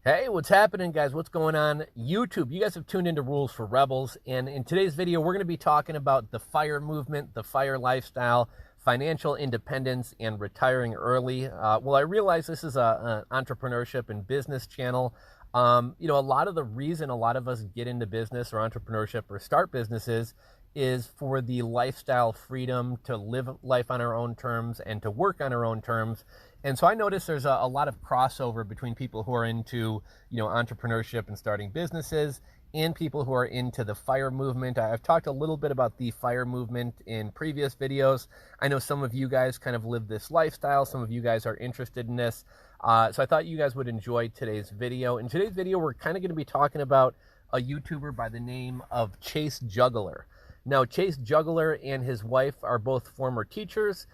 Hey, what's happening, guys? What's going on YouTube? You guys have tuned into Rules for Rebels, and in today's video, we're going to be talking about the FIRE movement, the FIRE lifestyle, financial independence, and retiring early. Well, I realize this is an entrepreneurship and business channel. A lot of the reason a lot of us get into business or entrepreneurship or start businesses is for the lifestyle freedom to live life on our own terms and to work on our own terms. And so I notice there's a lot of crossover between people who are into, entrepreneurship and starting businesses and people who are into the FIRE movement. I've talked a little bit about the FIRE movement in previous videos. I know some of you guys kind of live this lifestyle. Some of you guys are interested in this. So I thought you guys would enjoy today's video. In today's video, we're kind of going to be talking about a YouTuber by the name of Chase Juggler. Now, Chase Juggler and his wife are both former teachers.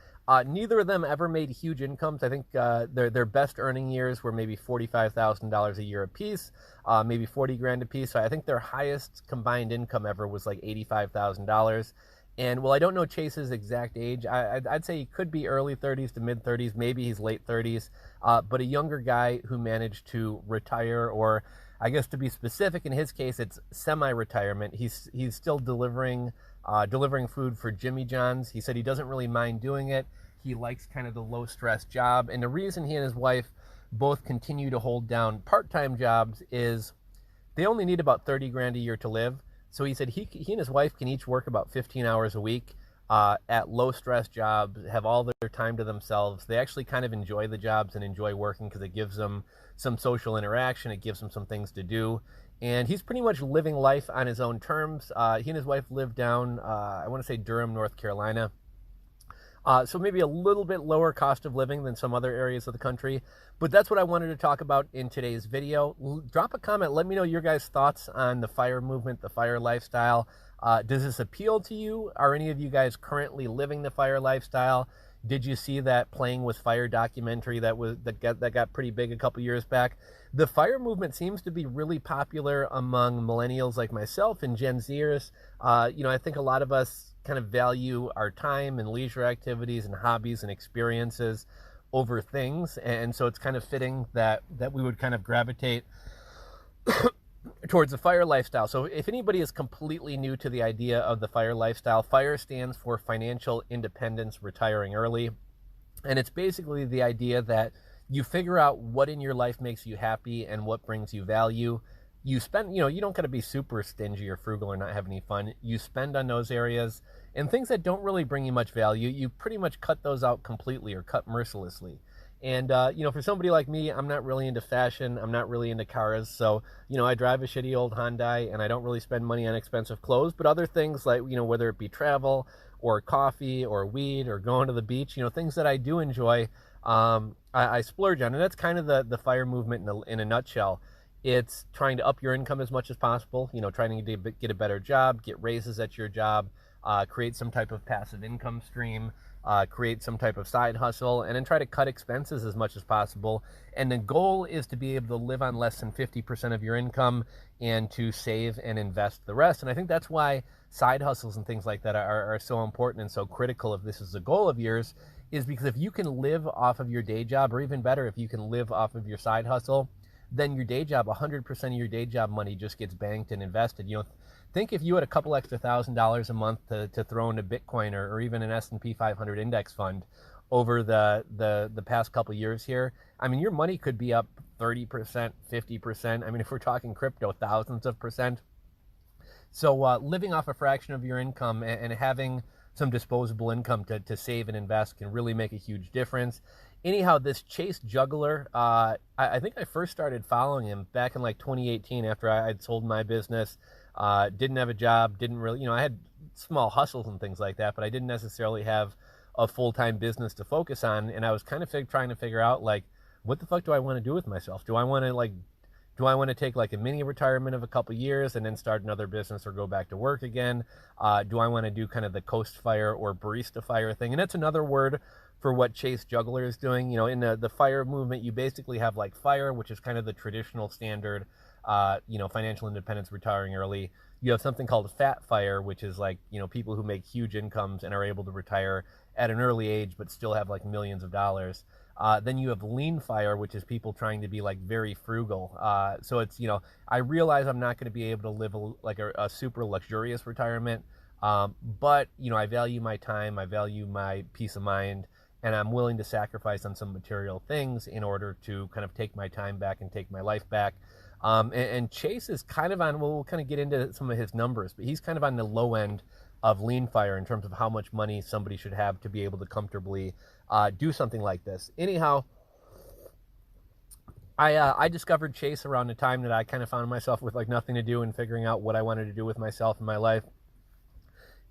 Neither of them ever made huge incomes. I think their best earning years were maybe $45,000 a year apiece, maybe 40 grand apiece. So I think their highest combined income ever was like $85,000. And well, I don't know Chase's exact age. I'd say he could be early 30s to mid 30s. Maybe he's late 30s. But a younger guy who managed to retire, or I guess to be specific, in his case, it's semi-retirement. He's still delivering food for Jimmy John's. He said he doesn't really mind doing it. He likes kind of the low-stress job. And the reason he and his wife both continue to hold down part-time jobs is they only need about 30 grand a year to live. So he said he and his wife can each work about 15 hours a week at low-stress jobs, have all their time to themselves. They actually kind of enjoy the jobs and enjoy working because it gives them some social interaction. It gives them some things to do. And he's pretty much living life on his own terms. He and his wife live down, I want to say Durham, North Carolina. So maybe a little bit lower cost of living than some other areas of the country. But that's what I wanted to talk about in today's video. Drop a comment. Let me know your guys' thoughts on the FIRE movement, the FIRE lifestyle. Does this appeal to you? Are any of you guys currently living the FIRE lifestyle? Did you see that Playing with Fire documentary that got pretty big a couple years back? The FIRE movement seems to be really popular among millennials like myself and Gen Zers. I think a lot of us kind of value our time and leisure activities and hobbies and experiences over things, and so it's kind of fitting that we would kind of gravitate towards the FIRE lifestyle. So if anybody is completely new to the idea of the FIRE lifestyle, FIRE stands for Financial Independence, Retiring Early. And it's basically the idea that you figure out what in your life makes you happy and what brings you value. You spend, you don't got to be super stingy or frugal or not have any fun. You spend on those areas, and things that don't really bring you much value, you pretty much cut those out completely or cut mercilessly. And, for somebody like me, I'm not really into fashion. I'm not really into cars. So, I drive a shitty old Hyundai, and I don't really spend money on expensive clothes. But other things like, whether it be travel or coffee or weed or going to the beach, things that I do enjoy, I splurge on. And that's kind of the FIRE movement in a nutshell. It's trying to up your income as much as possible, trying to get a better job, get raises at your job, create some type of passive income stream, create some type of side hustle, and then try to cut expenses as much as possible. And the goal is to be able to live on less than 50% of your income and to save and invest the rest. And I think that's why side hustles and things like that are so important and so critical if this is a goal of yours, is because if you can live off of your day job, or even better, if you can live off of your side hustle, then your day job, 100% of your day job money just gets banked and invested. Think if you had a couple extra $1,000s a month to throw into Bitcoin or even an S&P 500 index fund over the past couple years here. I mean, your money could be up 30%, 50%. I mean, if we're talking crypto, thousands of percent. So living off a fraction of your income and having some disposable income to save and invest can really make a huge difference. Anyhow, this Chase Juggler, I think I first started following him back in like 2018 after I'd sold my business. Didn't have a job, didn't really, I had small hustles and things like that, but I didn't necessarily have a full-time business to focus on. And I was kind of trying to figure out, like, what the fuck do I want to do with myself? Do I want to take like a mini retirement of a couple years and then start another business or go back to work again? Do I want to do kind of the Coast Fire or Barista Fire thing? And that's another word for what Chase Juggler is doing. In the FIRE movement, you basically have like FIRE, which is kind of the traditional standard, financial independence, retiring early. You have something called F.I.R.E, which is like, people who make huge incomes and are able to retire at an early age, but still have like millions of dollars. Then you have LeanFire, which is people trying to be like very frugal. So it's, you know, I realize I'm not going to be able to live a super luxurious retirement, but, you know, I value my time, I value my peace of mind, and I'm willing to sacrifice on some material things in order to kind of take my time back and take my life back. And Chase is kind of on, we'll kind of get into some of his numbers, but he's kind of on the low end of LeanFire in terms of how much money somebody should have to be able to comfortably do something like this. Anyhow, I discovered Chase around the time that I kind of found myself with like nothing to do and figuring out what I wanted to do with myself and my life.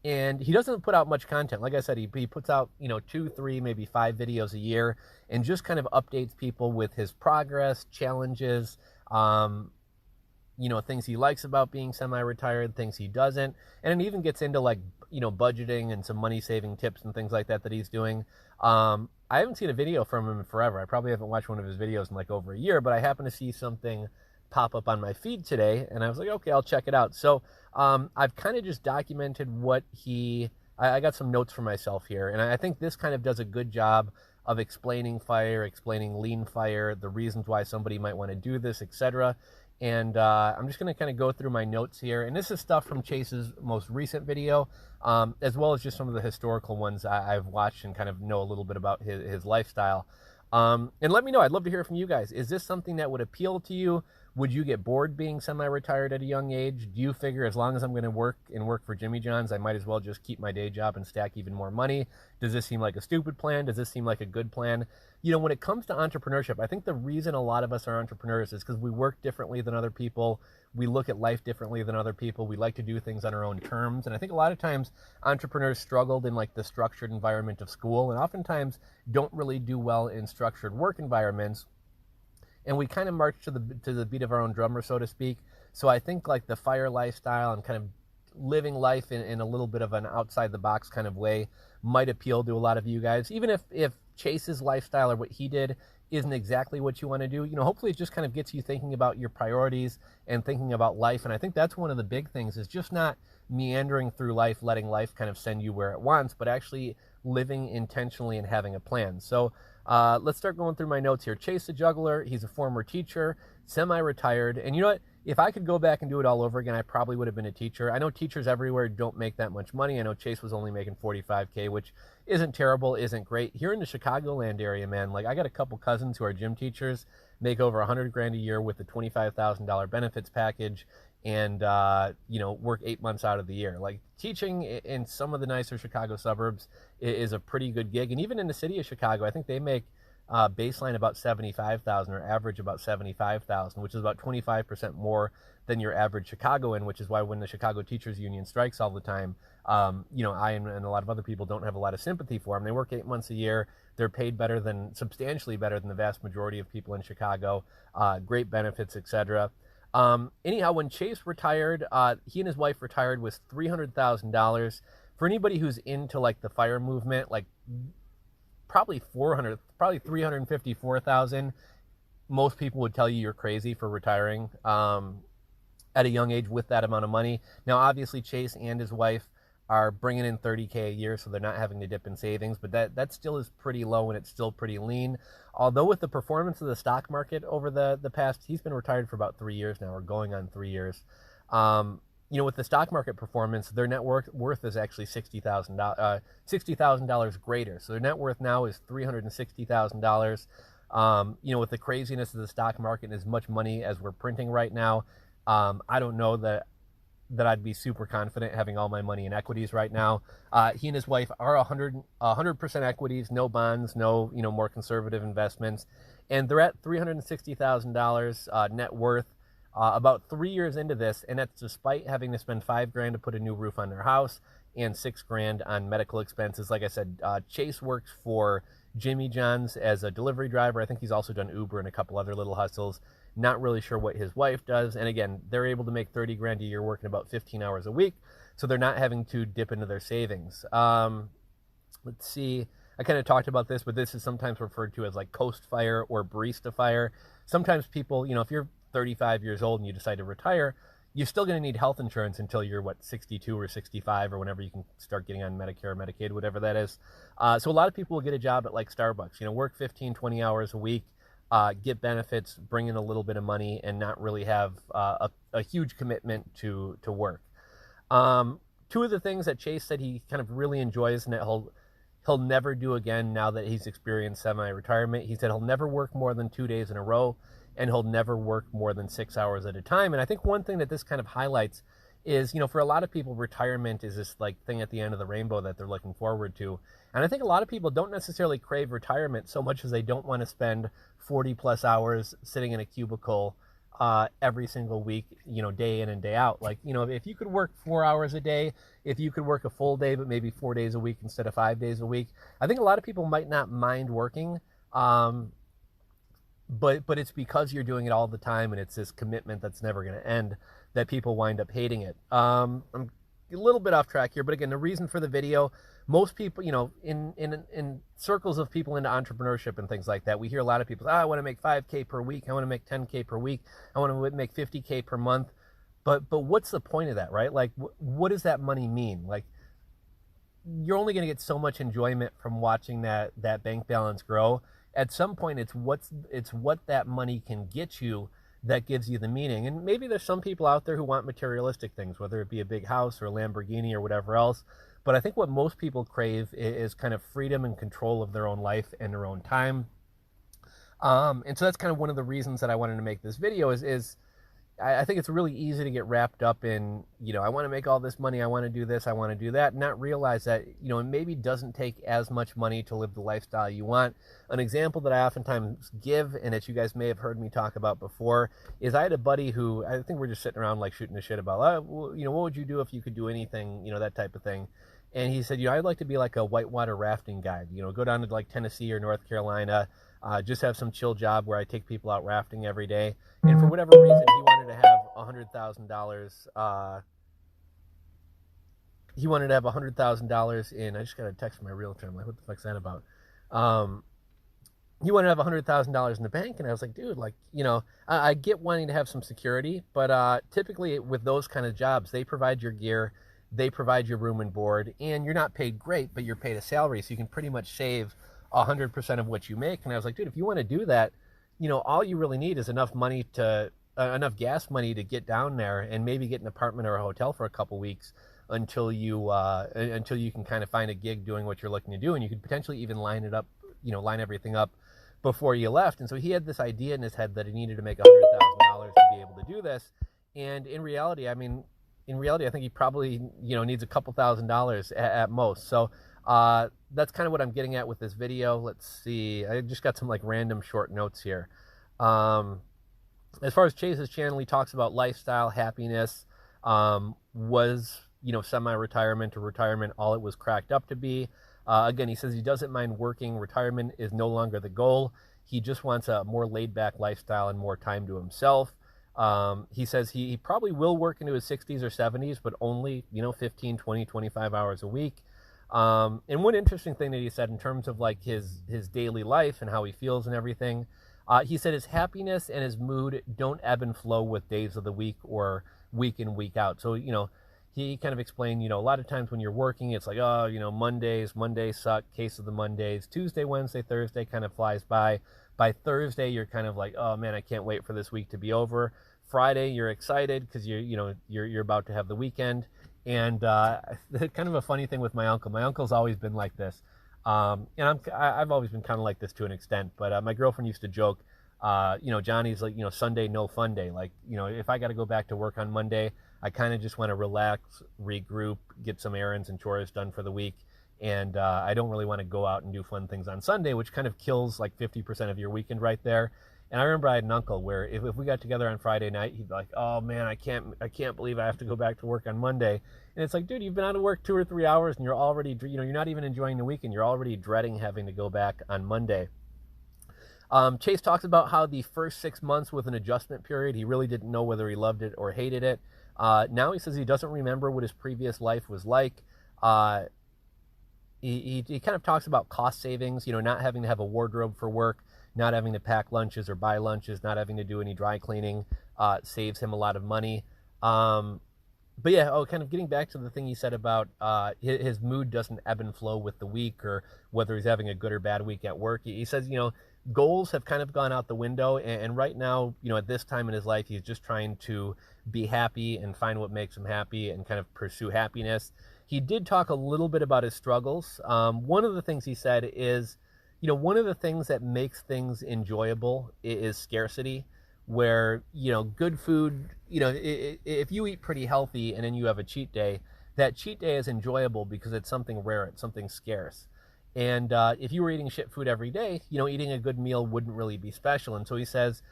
And he doesn't put out much content. Like I said, he puts out, you know, 2, 3, maybe 5 videos a year, and just kind of updates people with his progress, challenges, you know, things he likes about being semi-retired, things he doesn't. And it even gets into like, you know, budgeting and some money saving tips and things like that he's doing. I haven't seen a video from him in forever. I probably haven't watched one of his videos in like over a year, but I happened to see something pop up on my feed today, and I was like, okay, I'll check it out. So I've kind of just documented what I got some notes for myself here, and I think this kind of does a good job of explaining FIRE, explaining LeanFire, the reasons why somebody might want to do this, etc. And I'm just going to kind of go through my notes here. And this is stuff from Chase's most recent video, as well as just some of the historical ones I've watched and kind of know a little bit about his lifestyle. And let me know. I'd love to hear from you guys. Is this something that would appeal to you? Would you get bored being semi-retired at a young age? Do you figure as long as I'm going to work for Jimmy John's, I might as well just keep my day job and stack even more money? Does this seem like a stupid plan? Does this seem like a good plan? You know, when it comes to entrepreneurship, I think the reason a lot of us are entrepreneurs is because we work differently than other people. We look at life differently than other people. We like to do things on our own terms. And I think a lot of times entrepreneurs struggled in like the structured environment of school, and oftentimes don't really do well in structured work environments. And we kind of march to the beat of our own drummer, so to speak. So I think like the FIRE lifestyle and kind of living life in a little bit of an outside the box kind of way might appeal to a lot of you guys. Even if Chase's lifestyle or what he did isn't exactly what you want to do, you know, hopefully it just kind of gets you thinking about your priorities and thinking about life. And I think that's one of the big things, is just not meandering through life, letting life kind of send you where it wants, but actually living intentionally and having a plan. So let's start going through my notes here. Chase the Juggler, he's a former teacher, semi-retired. And you know what? If I could go back and do it all over again, I probably would have been a teacher. I know teachers everywhere don't make that much money. I know Chase was only making $45K, which isn't terrible, isn't great. Here in the Chicagoland area, man, like I got a couple cousins who are gym teachers, make over $100,000 a year with a $25,000 benefits package, and you know, work 8 months out of the year. Like teaching in some of the nicer Chicago suburbs is a pretty good gig. And even in the city of Chicago, I think they make baseline about $75,000 or average about $75,000, which is about 25% more than your average Chicagoan, which is why when the Chicago Teachers Union strikes all the time, you know, I and a lot of other people don't have a lot of sympathy for them. They work 8 months a year. They're paid substantially better than the vast majority of people in Chicago. Great benefits, etc. Anyhow, when Chase retired, he and his wife retired with $300,000. For anybody who's into like the FIRE movement, like probably 354,000. Most people would tell you you're crazy for retiring at a young age with that amount of money. Now, obviously, Chase and his wife are bringing in $30K a year, so they're not having to dip in savings, but that still is pretty low and it's still pretty lean. Although with the performance of the stock market over the past, he's been retired for about 3 years now, or going on 3 years. You know, with the stock market performance, their net worth is actually $60,000 greater. So their net worth now is $360,000. You know, with the craziness of the stock market and as much money as we're printing right now, I don't know that I'd be super confident having all my money in equities right now. He and his wife are 100% equities, no bonds, no, you know, more conservative investments, and they're at $360,000 net worth. About 3 years into this, and that's despite having to spend $5,000 to put a new roof on their house and $6,000 on medical expenses. Like I said, Chase works for Jimmy John's as a delivery driver. I think he's also done Uber and a couple other little hustles. Not really sure what his wife does. And again, they're able to make $30,000 a year working about 15 hours a week, so they're not having to dip into their savings. Let's see. I kind of talked about this, but this is sometimes referred to as like Coast Fire or Barista Fire. Sometimes people, you know, if you're 35 years old and you decide to retire, you're still going to need health insurance until you're, what, 62 or 65 or whenever you can start getting on Medicare or Medicaid, whatever that is. So a lot of people will get a job at like Starbucks, work 15, 20 hours a week, get benefits, bring in a little bit of money, and not really have a huge commitment to work. Two of the things that Chase said he kind of really enjoys and that he'll never do again now that he's experienced semi-retirement. He said he'll never work more than 2 days in a row, and he'll never work more than 6 hours at a time. And I think one thing that this kind of highlights is, for a lot of people, retirement is this like thing at the end of the rainbow that they're looking forward to. And I think a lot of people don't necessarily crave retirement so much as they don't want to spend 40 plus hours sitting in a cubicle every single week, day in and day out. Like, if you could work 4 hours a day, if you could work a full day, but maybe 4 days a week instead of 5 days a week, I think a lot of people might not mind working. But it's because you're doing it all the time and it's this commitment that's never going to end that people wind up hating it. I'm a little bit off track here, but again, the reason for the video, most people, in circles of people into entrepreneurship and things like that, we hear a lot of people, I want to make 5K per week. I want to make 10K per week. I want to make 50K per month. But what's the point of that, right? Like, what does that money mean? Like, you're only going to get so much enjoyment from watching that bank balance grow. At some point, it's what that money can get you that gives you the meaning. And maybe there's some people out there who want materialistic things, whether it be a big house or a Lamborghini or whatever else. But I think what most people crave is kind of freedom and control of their own life and their own time. And so that's kind of one of the reasons that I wanted to make this video is I think it's really easy to get wrapped up in, I want to make all this money, I want to do this, I want to do that, and not realize that, it maybe doesn't take as much money to live the lifestyle you want. An example that I oftentimes give, and that you guys may have heard me talk about before, is I had a buddy who, I think we're just sitting around like shooting the shit about, what would you do if you could do anything, that type of thing. And he said, I'd like to be like a whitewater rafting guide, go down to like Tennessee or North Carolina, just have some chill job where I take people out rafting every day. And for whatever reason, he wanted to have $100,000. He wanted to have $100,000 in. I just got a text from my realtor. I'm like, what the fuck's that about? He wanted to have $100,000 in the bank, and I was like, dude, like, I get wanting to have some security, but typically with those kind of jobs, they provide your gear, they provide your room and board, and you're not paid great, but you're paid a salary, so you can pretty much save 100% of what you make. And I was like, dude, if you want to do that, all you really need is enough money enough gas money to get down there and maybe get an apartment or a hotel for a couple weeks until you can kind of find a gig doing what you're looking to do, and you could potentially even line everything up before you left. And so he had this idea in his head that he needed to make $100,000 to be able to do this. And in reality, I think he probably needs a couple $1,000s at most. So that's kind of what I'm getting at with this video. Let's see. I just got some like random short notes here. As far as Chase's channel, he talks about lifestyle, happiness, was, semi-retirement or retirement all it was cracked up to be. Again, he says he doesn't mind working. Retirement is no longer the goal. He just wants a more laid-back lifestyle and more time to himself. He says he probably will work into his 60s or 70s, but only, 15, 20, 25 hours a week. And one interesting thing that he said in terms of like his daily life and how he feels and everything, he said his happiness and his mood don't ebb and flow with days of the week or week in, week out. So, he kind of explained, a lot of times when you're working, it's like, Mondays suck, case of the Mondays. Tuesday, Wednesday, Thursday kind of flies by. By Thursday, you're kind of like, oh man, I can't wait for this week to be over. Friday, you're excited because you're about to have the weekend. And kind of a funny thing with my uncle. My uncle's always been like this. And I've always been kind of like this to an extent. But my girlfriend used to joke, Johnny's like, Sunday, no fun day. Like, if I got to go back to work on Monday, I kind of just want to relax, regroup, get some errands and chores done for the week. And I don't really want to go out and do fun things on Sunday, which kind of kills like 50% of your weekend right there. And I remember I had an uncle where if we got together on Friday night, he'd be like, oh man, I can't believe I have to go back to work on Monday. And it's like, dude, you've been out of work 2 or 3 hours and you're already, you're not even enjoying the weekend. You're already dreading having to go back on Monday. Chase talks about how the first 6 months was an adjustment period. He really didn't know whether he loved it or hated it. Now he says he doesn't remember what his previous life was like. He kind of talks about cost savings, not having to have a wardrobe for work, not having to pack lunches or buy lunches, not having to do any dry cleaning, saves him a lot of money. But yeah, kind of getting back to the thing he said about his mood doesn't ebb and flow with the week, or whether he's having a good or bad week at work. He says, goals have kind of gone out the window, and right now, at this time in his life, he's just trying to be happy and find what makes him happy and kind of pursue happiness. He did talk a little bit about his struggles. One of the things he said is, one of the things that makes things enjoyable is scarcity, where, good food, if you eat pretty healthy and then you have a cheat day, that cheat day is enjoyable because it's something rare, it's something scarce. And if you were eating shit food every day, eating a good meal wouldn't really be special. And so he says,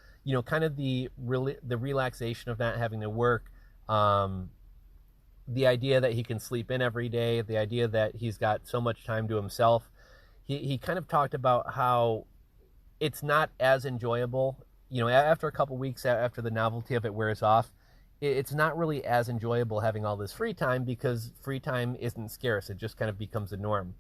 kind of the relaxation of not having to work, the idea that he can sleep in every day, the idea that he's got so much time to himself. He kind of talked about how it's not as enjoyable, after a couple weeks, after the novelty of it wears off, it's not really as enjoyable having all this free time, because free time isn't scarce. It just kind of becomes a norm.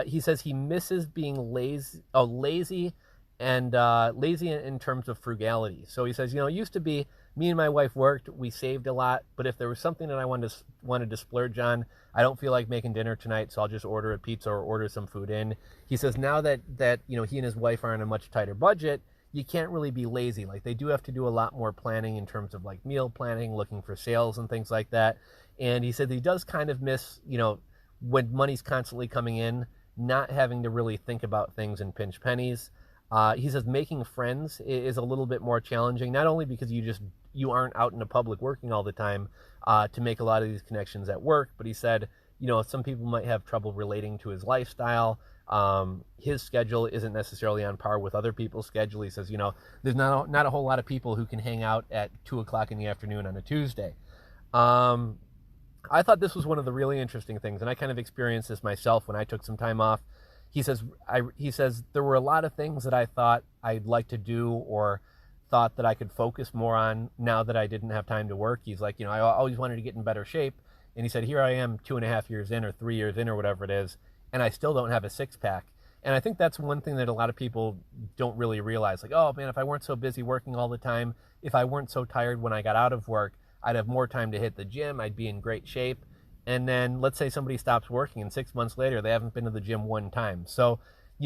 He says he misses being lazy and lazy in terms of frugality. So he says, it used to be me and my wife worked, we saved a lot, but if there was something that I wanted to splurge on, I don't feel like making dinner tonight, so I'll just order a pizza or order some food in. He says now that he and his wife are on a much tighter budget, you can't really be lazy. Like, they do have to do a lot more planning in terms of like meal planning, looking for sales and things like that. And he said he does kind of miss, when money's constantly coming in, not having to really think about things in pinch pennies. He says making friends is a little bit more challenging, not only because you aren't out in the public working all the time to make a lot of these connections at work, but he said, some people might have trouble relating to his lifestyle. His schedule isn't necessarily on par with other people's schedule. He says, there's not a whole lot of people who can hang out at 2:00 in the afternoon on a Tuesday. I thought this was one of the really interesting things, and I kind of experienced this myself when I took some time off. He says there were a lot of things that I thought I'd like to do, or thought that I could focus more on now that I didn't have time to work. He's like, I always wanted to get in better shape. And he said, here I am 2.5 years in, or 3 years in, or whatever it is, and I still don't have a six-pack. And I think that's one thing that a lot of people don't really realize. Like, oh man, if I weren't so busy working all the time, if I weren't so tired when I got out of work, I'd have more time to hit the gym, I'd be in great shape. And then let's say somebody stops working and 6 months later, they haven't been to the gym one time. So,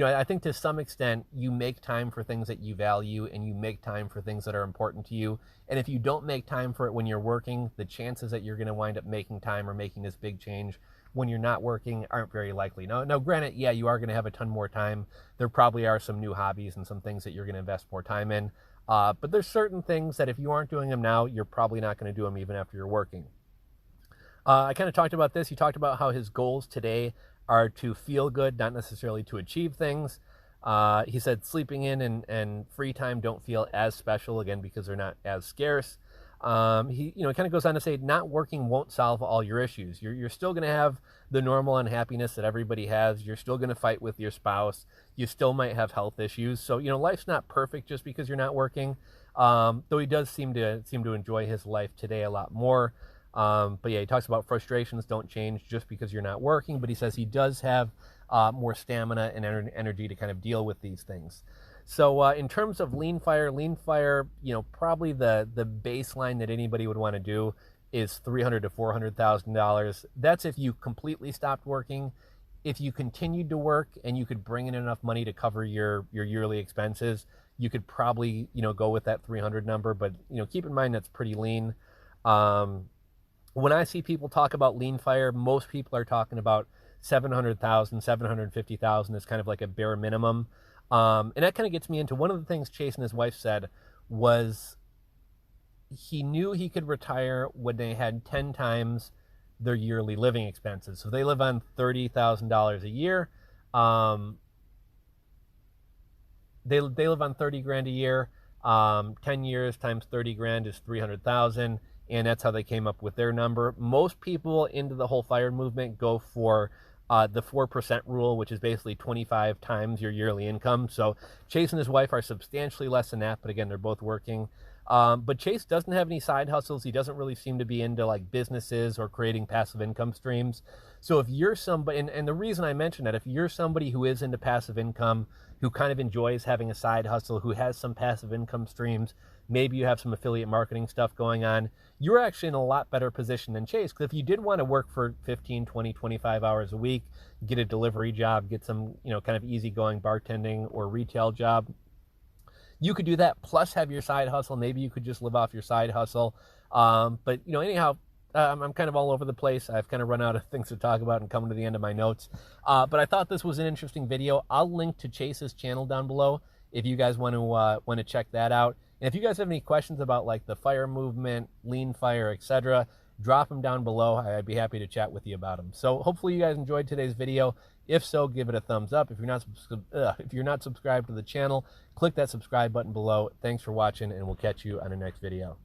I think to some extent, you make time for things that you value, and you make time for things that are important to you. And if you don't make time for it when you're working, the chances that you're going to wind up making time or making this big change when you're not working aren't very likely. Now, granted, yeah, you are going to have a ton more time. There probably are some new hobbies and some things that you're going to invest more time in. But there's certain things that if you aren't doing them now, you're probably not going to do them even after you're working. I kind of talked about this. He talked about how his goals today are to feel good, not necessarily to achieve things. He said sleeping in and free time don't feel as special, again, because they're not as scarce. He kind of goes on to say not working won't solve all your issues. You're still going to have the normal unhappiness that everybody has. You're still going to fight with your spouse. You still might have health issues. So, life's not perfect just because you're not working. Though he does seem to enjoy his life today a lot more. But yeah, he talks about frustrations don't change just because you're not working, but he says he does have more stamina and energy to kind of deal with these things. So in terms of LeanFire, probably the baseline that anybody would want to do is $300,000 to $400,000. That's if you completely stopped working. If you continued to work and you could bring in enough money to cover your yearly expenses, you could probably go with that 300 number. But keep in mind that's pretty lean. When I see people talk about LeanFire, most people are talking about 700,000, 750,000 is kind of like a bare minimum. And that kind of gets me into one of the things Chase and his wife said was he knew he could retire when they had 10 times their yearly living expenses. So they live on $30,000 a year. They live on 30 grand a year. 10 years times 30 grand is 300,000. And that's how they came up with their number. Most people into the whole FIRE movement go for the 4% rule, which is basically 25 times your yearly income. So Chase and his wife are substantially less than that, but again, they're both working. But Chase doesn't have any side hustles. He doesn't really seem to be into like businesses or creating passive income streams. So if you're somebody, and the reason I mention that, if you're somebody who is into passive income, who kind of enjoys having a side hustle, who has some passive income streams, maybe you have some affiliate marketing stuff going on, you're actually in a lot better position than Chase. Because if you did want to work for 15, 20, 25 hours a week, get a delivery job, get some, kind of easygoing bartending or retail job, you could do that plus have your side hustle. Maybe you could just live off your side hustle. But anyhow, I'm kind of all over the place. I've kind of run out of things to talk about and come to the end of my notes. But I thought this was an interesting video. I'll link to Chase's channel down below if you guys want to check that out. And if you guys have any questions about like the FIRE movement, LeanFire, etc., drop them down below. I'd be happy to chat with you about them. So hopefully you guys enjoyed today's video. If so, give it a thumbs up. If you're not subscribed to the channel, click that subscribe button below. Thanks for watching, and we'll catch you on the next video.